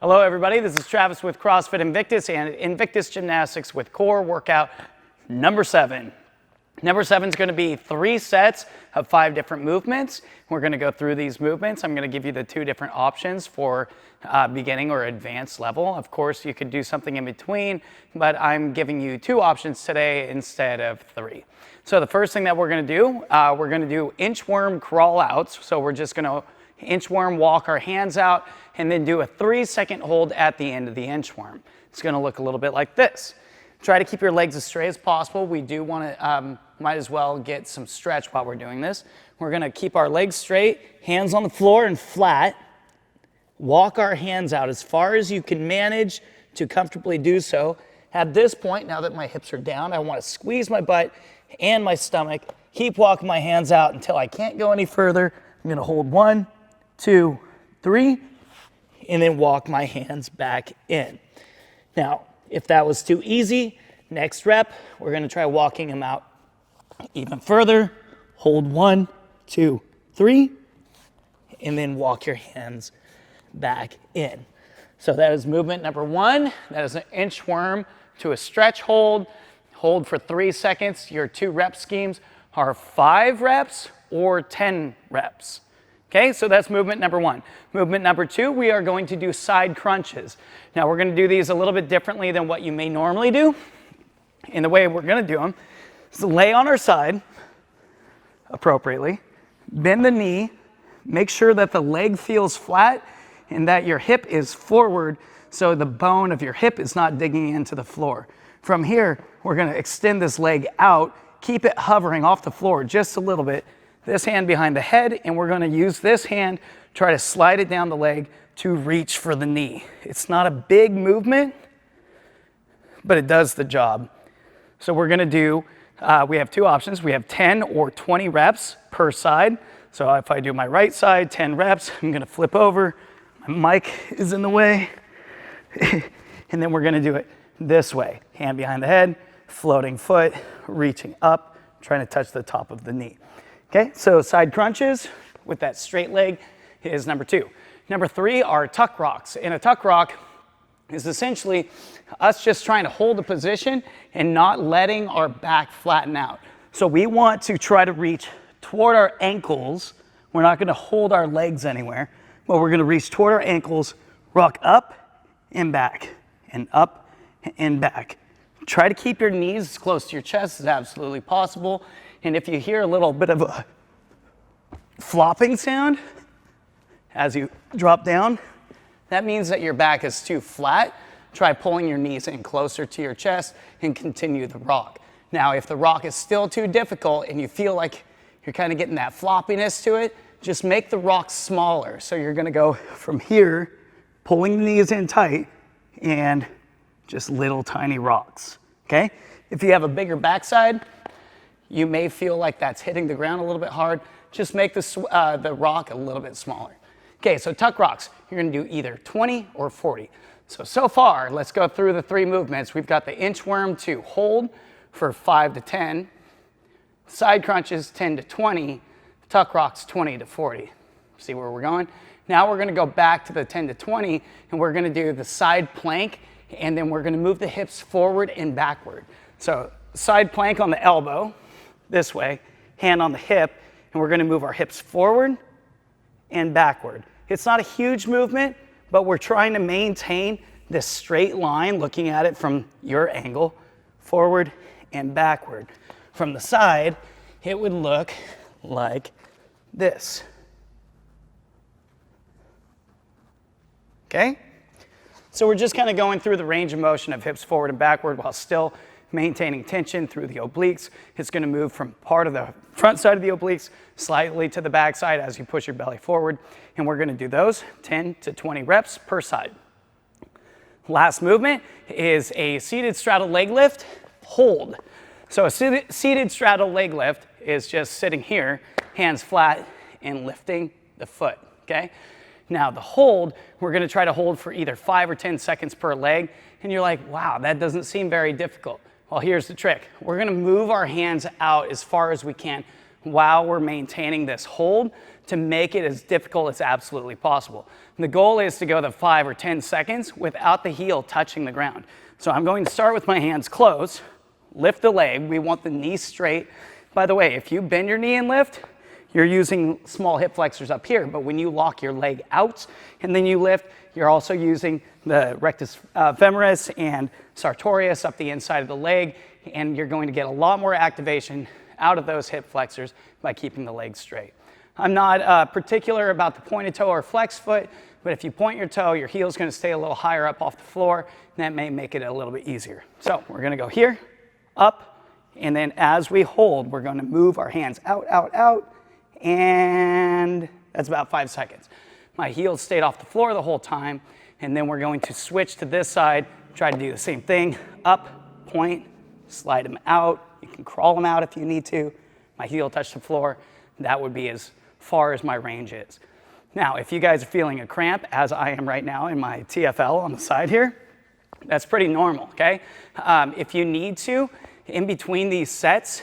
Hello everybody, this is Travis with CrossFit Invictus and Invictus Gymnastics with core workout number 7. Number 7 is going to be 3 sets of 5 different movements. We're going to go through these movements. I'm going to give you the 2 different options for beginning or advanced level. Of course, you could do something in between, but I'm giving you 2 options today instead of 3. So the first thing that we're going to do inchworm crawl outs. So we're just going to inchworm, walk our hands out, and then do a 3-second hold at the end of the inchworm. It's going to look a little bit like this. Try to keep your legs as straight as possible. We do want to, might as well get some stretch while we're doing this. We're going to keep our legs straight, hands on the floor and flat. Walk our hands out as far as you can manage to comfortably do so. At this point, now that my hips are down, I want to squeeze my butt and my stomach. Keep walking my hands out until I can't go any further. I'm going to hold 1, 2, 3, and then walk my hands back in. Now, if that was too easy, next rep, we're going to try walking them out even further. Hold 1, 2, 3, and then walk your hands back in. So that is movement number 1. That is an inchworm to a stretch hold. Hold for 3 seconds. Your 2 rep schemes are 5 reps or 10 reps. Okay, so that's movement number 1. Movement number 2, we are going to do side crunches. Now we're going to do these a little bit differently than what you may normally do. And the way we're going to do them is to lay on our side appropriately, bend the knee, make sure that the leg feels flat and that your hip is forward so the bone of your hip is not digging into the floor. From here, we're going to extend this leg out, keep it hovering off the floor just a little bit. This hand behind the head, and we're going to use this hand, try to slide it down the leg to reach for the knee. It's not a big movement, but it does the job. So we're going to do, we have 2 options. We have 10 or 20 reps per side. So if I do my right side, 10 reps, I'm going to flip over. My mic is in the way. And then we're going to do it this way. Hand behind the head, floating foot, reaching up, trying to touch the top of the knee. Okay, so side crunches with that straight leg is number 2. Number 3 are tuck rocks. And a tuck rock is essentially us just trying to hold a position and not letting our back flatten out. So we want to try to reach toward our ankles. We're not going to hold our legs anywhere, but we're going to reach toward our ankles, rock up and back, and up and back. Try to keep your knees as close to your chest as absolutely possible. And if you hear a little bit of a flopping sound as you drop down, that means that your back is too flat. Try pulling your knees in closer to your chest and continue the rock. Now, if the rock is still too difficult and you feel like you're kind of getting that floppiness to it, just make the rock smaller. So you're going to go from here, pulling the knees in tight, and just little tiny rocks. Okay? If you have a bigger backside, you may feel like that's hitting the ground a little bit hard. Just make the rock a little bit smaller. Okay, so tuck rocks, you're going to do either 20 or 40. So far, let's go through the 3 movements. We've got the inchworm to hold for 5 to 10, side crunches 10 to 20, tuck rocks 20 to 40. See where we're going? Now we're going to go back to the 10 to 20, and we're going to do the side plank, and then we're going to move the hips forward and backward. So side plank on the elbow, this way, hand on the hip, and we're going to move our hips forward and backward. It's not a huge movement, but we're trying to maintain this straight line, looking at it from your angle, forward and backward. From the side, it would look like this. Okay? So we're just kind of going through the range of motion of hips forward and backward while still maintaining tension through the obliques. It's going to move from part of the front side of the obliques slightly to the back side as you push your belly forward. And we're going to do those 10 to 20 reps per side. Last movement is a seated straddle leg lift, hold. So a seated straddle leg lift is just sitting here, hands flat, and lifting the foot, okay? Now the hold, we're going to try to hold for either 5 or 10 seconds per leg. And you're like, wow, that doesn't seem very difficult. Well, here's the trick. We're going to move our hands out as far as we can while we're maintaining this hold to make it as difficult as absolutely possible. And the goal is to go to 5 or 10 seconds without the heel touching the ground. So I'm going to start with my hands closed, lift the leg. We want the knee straight. By the way, if you bend your knee and lift, you're using small hip flexors up here, but when you lock your leg out and then you lift, you're also using the rectus femoris and sartorius up the inside of the leg, and you're going to get a lot more activation out of those hip flexors by keeping the leg straight. I'm not particular about the pointed toe or flex foot, but if you point your toe, your heel's going to stay a little higher up off the floor, and that may make it a little bit easier. So we're going to go here, up, and then as we hold, we're going to move our hands out, out, out, and that's about 5 seconds. My heels stayed off the floor the whole time, and then we're going to switch to this side, try to do the same thing, up, point, slide them out. You can crawl them out if you need to. My heel touched the floor. That would be as far as my range is. Now, if you guys are feeling a cramp, as I am right now in my TFL on the side here, that's pretty normal, okay? If you need to, in between these sets,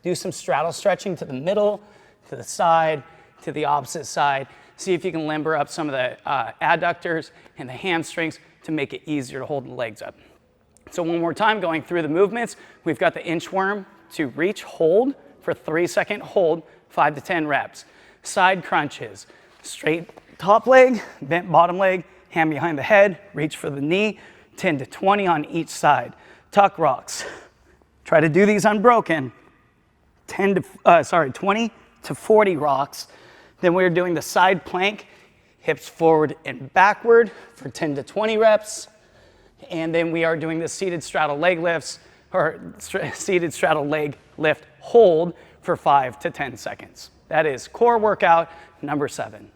do some straddle stretching to the middle, to the side, to the opposite side. See if you can limber up some of the adductors and the hamstrings to make it easier to hold the legs up. So one more time, going through the movements, we've got the inchworm to reach, hold for 3-second hold, 5 to 10 reps. Side crunches, straight top leg, bent bottom leg, hand behind the head, reach for the knee, 10 to 20 on each side. Tuck rocks. Try to do these unbroken. 20 to 40 rocks. Then we're doing the side plank, hips forward and backward for 10 to 20 reps. And then we are doing the seated straddle leg lifts, or seated straddle leg lift hold for 5 to 10 seconds. That is core workout number 7.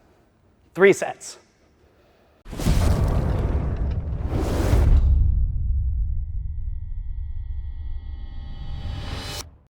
3 sets.